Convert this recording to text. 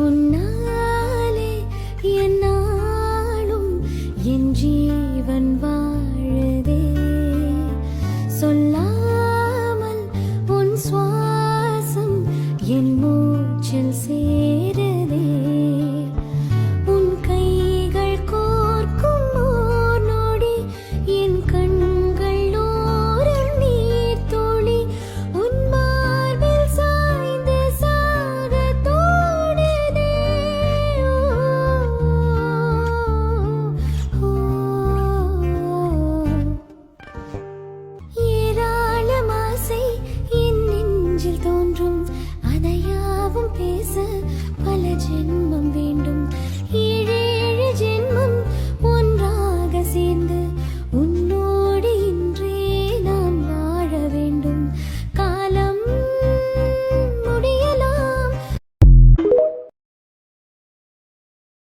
உன்னாலே என்னாலும் என் ஜீவன் வாழுதே. சொல்லாமல் உன் சுவாசம் என் மூச்சில் சேருதே. உன் கைகள் கோர்க்கும் ஓர் நொடி என் கண்கள் ஓரம் நீர் துளி. உன் மார்பில் சாய்ந்து சாக தோணுதே. ஏராளம் ஆசை என் நெஞ்சில் தோன்றும், அதையாவும் பேச பல ஜென்ம